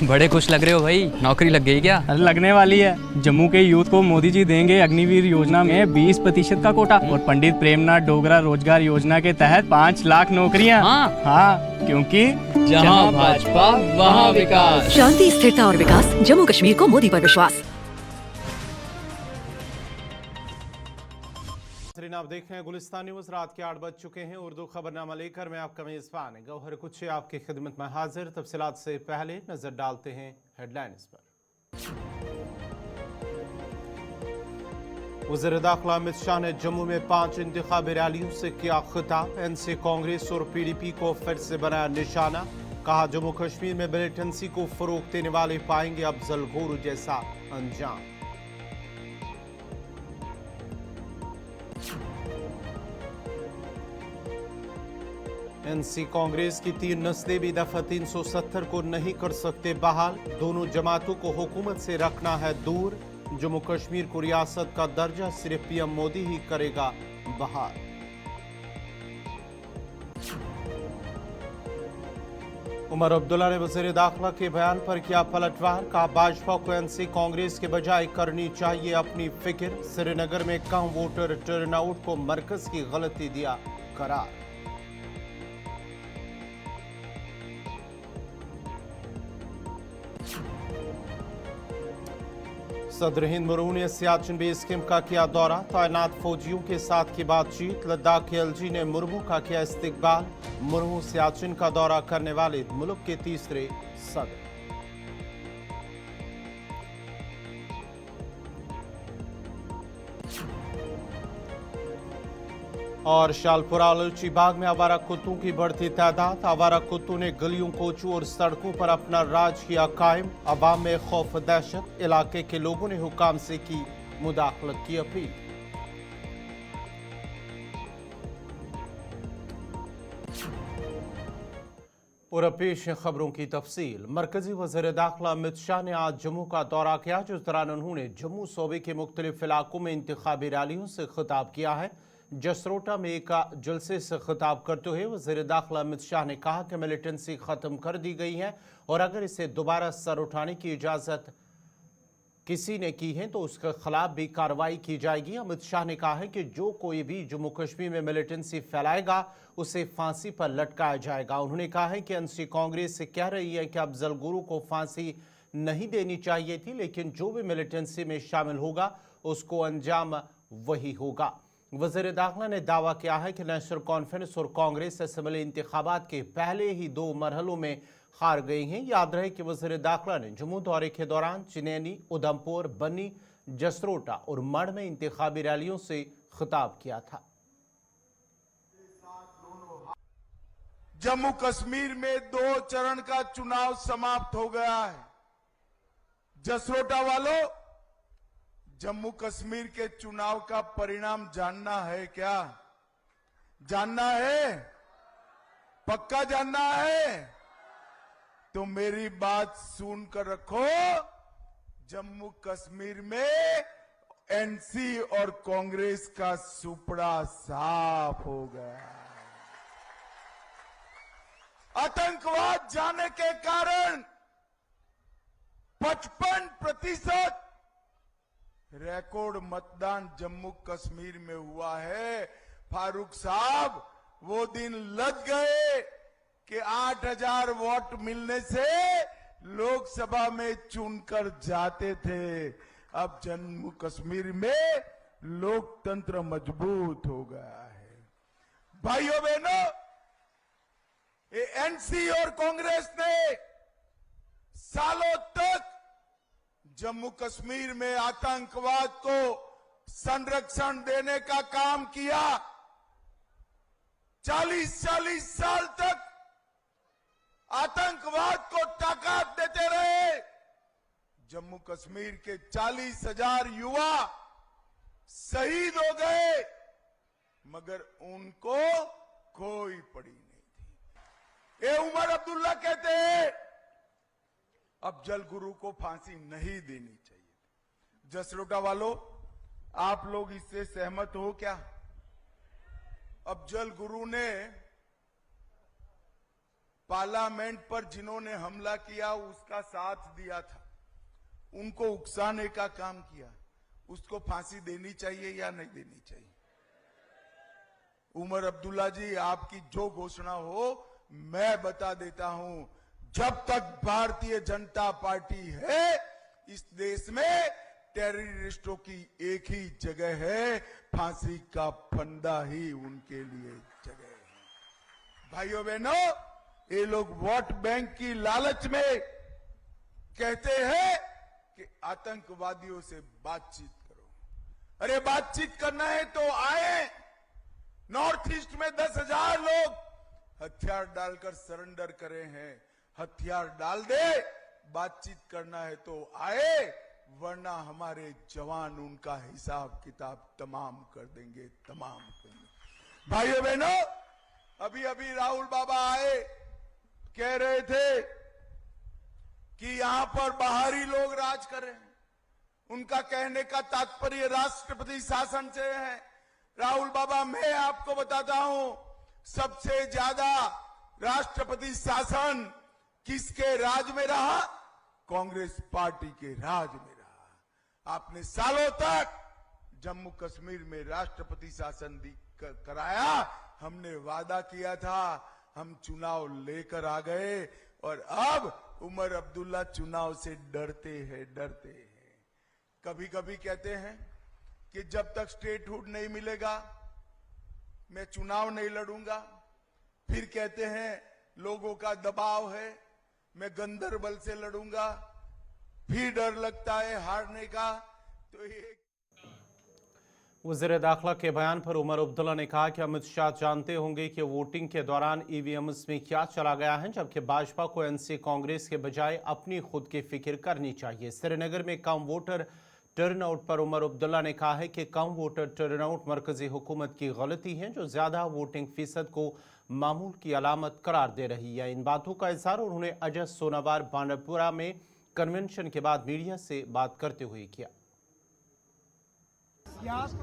बड़े खुश लग रहे हो भाई, नौकरी लग गई क्या? अरे लगने वाली है। जम्मू के यूथ को मोदी जी देंगे अग्निवीर योजना में 20% का कोटा और पंडित प्रेमनाथ डोगरा रोजगार योजना के तहत 5 लाख नौकरियां। हाँ, क्योंकि जहाँ भाजपा वहाँ विकास। शांति, स्थिरता और विकास, जम्मू कश्मीर को मोदी पर विश्वास। आप देख रहे हैं गुलिस्तान न्यूज। रात के 8 बज चुके हैं। उर्दू खबरनामा लेकर मैं आपका मेजबान गौहर कुछ आपकी खिदमत में हाजिर। तफसीलात से पहले नजर डालते हैं हेडलाइंस पर। वज़ीर दाखिला अमित शाह ने जम्मू में 5 इंतखाबी रैलियों से किया खिताब। एनसी कांग्रेस और पीडीपी को फिर से बनाया निशाना। कहा जम्मू कश्मीर में मिलिटेंसी को फरोग देने वाले पाएंगे अफजल गुरु जैसा अंजाम। एनसी कांग्रेस की 3 नस्लें भी दफा 370 को नहीं कर सकते बहाल। दोनों जमातों को हुकूमत से रखना है दूर। जम्मू कश्मीर को रियासत का दर्जा सिर्फ पीएम मोदी ही करेगा बहाल। उमर अब्दुल्ला ने वज़ीर दाखिला के बयान पर किया पलटवार। कहा भाजपा को एनसी कांग्रेस के बजाय करनी चाहिए अपनी फिक्र। श्रीनगर में कम वोटर टर्नआउट को मरकज की गलती दिया करार। सदर हिंद मुर्मू ने सियाचिन बेस कैंप का किया दौरा। तैनात फौजियों के साथ की बातचीत। लद्दाख के एलजी ने मुर्मू का किया इस्तकबाल। मुर्मू सियाचिन का दौरा करने वाले मुल्क के तीसरे सदर। और शालपुरा लुची बाग में आवारा कुत्तों की बढ़ती तादाद। आवारा कुत्तों ने गलियों कोचों और सड़कों पर अपना राज किया कायम। अवाम में खौफ दहशत। इलाके के लोगों ने हुकाम से की मुदाखलत की अपील। और पेश खबरों की तफसील। मरकजी वज़ीर दाखिला अमित शाह ने आज जम्मू का दौरा किया, जिस दौरान उन्होंने जम्मू सूबे के मुख्तलिफ इलाकों में इंतखाबी रैलियों से खिताब किया है। जसरोटा में एक जलसे से खिताब करते हुए वज़ीर दाखिला अमित शाह ने कहा कि मिलिटेंसी खत्म कर दी गई है और अगर इसे दोबारा सर उठाने की इजाज़त किसी ने की है तो उसके खिलाफ भी कार्रवाई की जाएगी। अमित शाह ने कहा है कि जो कोई भी जम्मू कश्मीर में मिलिटेंसी फैलाएगा उसे फांसी पर लटकाया जाएगा। उन्होंने कहा है कि एनसी कांग्रेस से कह रही है कि अफजल गुरु को फांसी नहीं देनी चाहिए थी, लेकिन जो भी मिलिटेंसी में शामिल होगा उसको अंजाम वही होगा। वज़ीर दाखिला ने दावा किया है कि नेशनल कॉन्फ्रेंस और कांग्रेस असेंबली इंतखाबात के पहले ही 2 मरहलों में हार गई हैं। याद रहे कि वज़ीर दाखिला ने जम्मू दौरे के दौरान चिनैनी, उधमपुर, बन्नी, जसरोटा और मढ़ में इंतखाबी रैलियों से खिताब किया था। जम्मू कश्मीर में 2 चरण का चुनाव समाप्त हो गया है। जसरोटा वालों, जम्मू कश्मीर के चुनाव का परिणाम जानना है क्या? जानना है? पक्का जानना है? तो मेरी बात सुनकर रखो। जम्मू कश्मीर में एनसी और कांग्रेस का सुपड़ा साफ हो गया। आतंकवाद जाने के कारण 55% रिकॉर्ड मतदान जम्मू कश्मीर में हुआ है। फारूक साहब, वो दिन लग गए कि 8000 वोट मिलने से लोकसभा में चुनकर जाते थे। अब जम्मू कश्मीर में लोकतंत्र मजबूत हो गया है। भाइयों बहनों, ये एनसी और कांग्रेस ने सालों तक जम्मू कश्मीर में आतंकवाद को संरक्षण देने का काम किया। 40-40 साल तक आतंकवाद को ताकत देते रहे। जम्मू कश्मीर के 40,000 युवा शहीद हो गए, मगर उनको कोई पड़ी नहीं थी। ये उमर अब्दुल्ला कहते हैं अफजल गुरु को फांसी नहीं देनी चाहिए। जसरोटा वालों, आप लोग इससे सहमत हो क्या? अफजल गुरु ने पार्लियामेंट पर जिन्होंने हमला किया उसका साथ दिया था, उनको उकसाने का काम किया, उसको फांसी देनी चाहिए या नहीं देनी चाहिए? उमर अब्दुल्ला जी, आपकी जो घोषणा हो मैं बता देता हूं, जब तक भारतीय जनता पार्टी है इस देश में टेररिस्टों की एक ही जगह है, फांसी का फंदा ही उनके लिए जगह है। भाइयों बहनों, ये लोग वोट बैंक की लालच में कहते हैं कि आतंकवादियों से बातचीत करो। अरे बातचीत करना है तो आए। नॉर्थ ईस्ट में 10,000 लोग हथियार डालकर सरेंडर करे हैं, हथियार डाल दे। बातचीत करना है तो आए, वरना हमारे जवान उनका हिसाब किताब तमाम कर देंगे, तमाम कर देंगे। भाइयों बहनों, अभी अभी राहुल बाबा आए, कह रहे थे कि यहां पर बाहरी लोग राज कर रहे हैं। उनका कहने का तात्पर्य राष्ट्रपति शासन से है। राहुल बाबा, मैं आपको बताता हूं, सबसे ज्यादा राष्ट्रपति शासन किसके राज में रहा? कांग्रेस पार्टी के राज में रहा। आपने सालों तक जम्मू कश्मीर में राष्ट्रपति शासन कराया। हमने वादा किया था, हम चुनाव लेकर आ गए और अब उमर अब्दुल्ला चुनाव से डरते हैं। कभी कभी कहते हैं कि जब तक स्टेटहुड नहीं मिलेगा मैं चुनाव नहीं लड़ूंगा। फिर कहते हैं लोगों का दबाव है, मैं गंदरबल से लड़ूंगा। फिर डर लगता है हारने का। तो ये वज़ीर दाखिला के बयान पर उमर अब्दुल्ला ने कहा कि अमित शाह जानते होंगे कि वोटिंग के दौरान ईवीएम्स में क्या चला गया है, जबकि भाजपा को एनसी कांग्रेस के बजाय अपनी खुद की फिक्र करनी चाहिए। श्रीनगर में कम वोटर टर्नआउट पर उमर अब्दुल्ला ने कहा है कि कम वोटर टर्नआउट मरकजी हुकूमत की गलती है, जो ज्यादा वोटिंग फीसद को मामूल की अलामत करार दे रही है। इन बातों का इजहार उन्होंने अजय सोनावार बांडरपुरा में कन्वेंशन के बाद मीडिया से बात करते हुए किया। यहाँ तो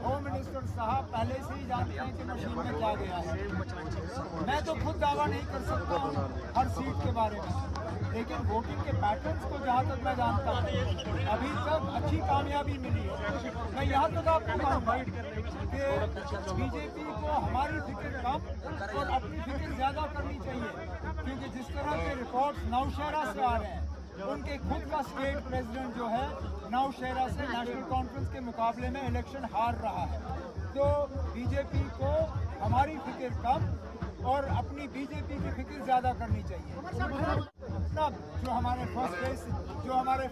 होम मिनिस्टर साहब पहले से ही जानते हैं कि मशीन में क्या गया है। मैं तो खुद दावा नहीं कर सकता हूँ हर सीट के बारे में, लेकिन वोटिंग के पैटर्न्स को जहाँ तक मैं जानता हूँ अभी तक अच्छी कामयाबी मिली है। मैं यहाँ तक आपको कहूँगा कि बीजेपी को हमारी फिक्र कम और अपनी फिक्र ज्यादा करनी चाहिए, क्योंकि जिस तरह के रिपोर्ट्स नौशहरा से आ रहे हैं, उनके खुद का स्टेट प्रेसिडेंट जो है नौशहरा से नेशनल कॉन्फ्रेंस के मुकाबले में इलेक्शन हार रहा है। तो बीजेपी को हमारी फिक्र कम और अपनी बीजेपी की फिक्र ज्यादा करनी चाहिए। तब जो हमारे फर्स्ट फेज से जो हमारे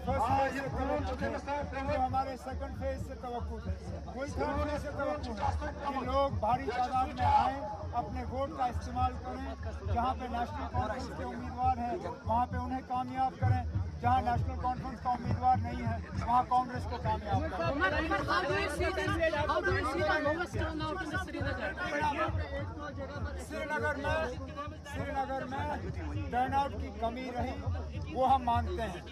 सेकंड फेज से तवक्कुल है, वही थर्ड फेज से तवक्कुल है कि लोग भारी तादाद में आए, अपने वोट का इस्तेमाल करें। जहाँ पे नेशनल कॉन्फ्रेंस के उम्मीदवार हैं वहाँ पे उन्हें कामयाब करें, जहाँ नेशनल कॉन्फ्रेंस का उम्मीदवार नहीं है वहाँ कांग्रेस को कामयाब करें। श्रीनगर में टर्नआउट की कमी रही, वो हम मानते हैं,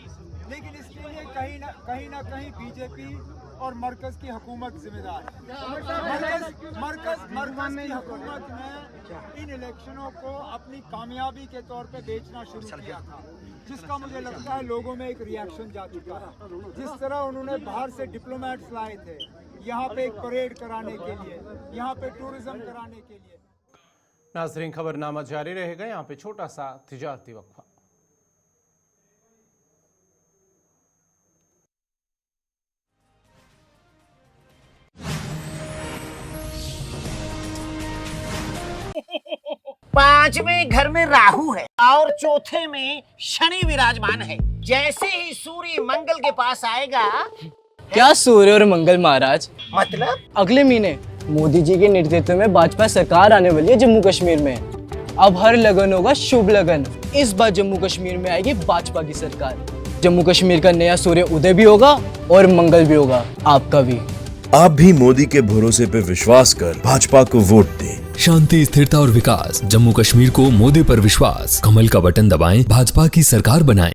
लेकिन इसके लिए कहीं ना कहीं बीजेपी और मरकज की हुकूमत जिम्मेदार है। मरकज की हुकूमत ने इन इलेक्शनों को अपनी कामयाबी के तौर पे बेचना शुरू किया था, जिसका मुझे लगता है लोगों में एक रिएक्शन जा चुका है। जिस तरह उन्होंने बाहर से डिप्लोमेट्स लाए थे यहाँ पे एक परेड कराने के लिए, यहाँ पे टूरिज्म कराने के लिए। नाज़रीन, खबरनामा जारी रहेगा। यहाँ पे छोटा सा तिजारती वक्फा। पांचवें घर में राहु है और चौथे में शनि विराजमान है। जैसे ही सूर्य मंगल के पास आएगा। क्या सूर्य और मंगल महाराज? मतलब अगले महीने मोदी जी के नेतृत्व में भाजपा सरकार आने वाली है जम्मू कश्मीर में। अब हर लगन होगा शुभ लगन। इस बार जम्मू कश्मीर में आएगी भाजपा की सरकार। जम्मू कश्मीर का नया सूर्य उदय भी होगा और मंगल भी होगा, आपका भी। आप भी मोदी के भरोसे पे विश्वास कर भाजपा को वोट दें। शांति, स्थिरता और विकास। जम्मू कश्मीर को मोदी पर विश्वास। कमल का बटन दबाएं, भाजपा की सरकार बनाएं।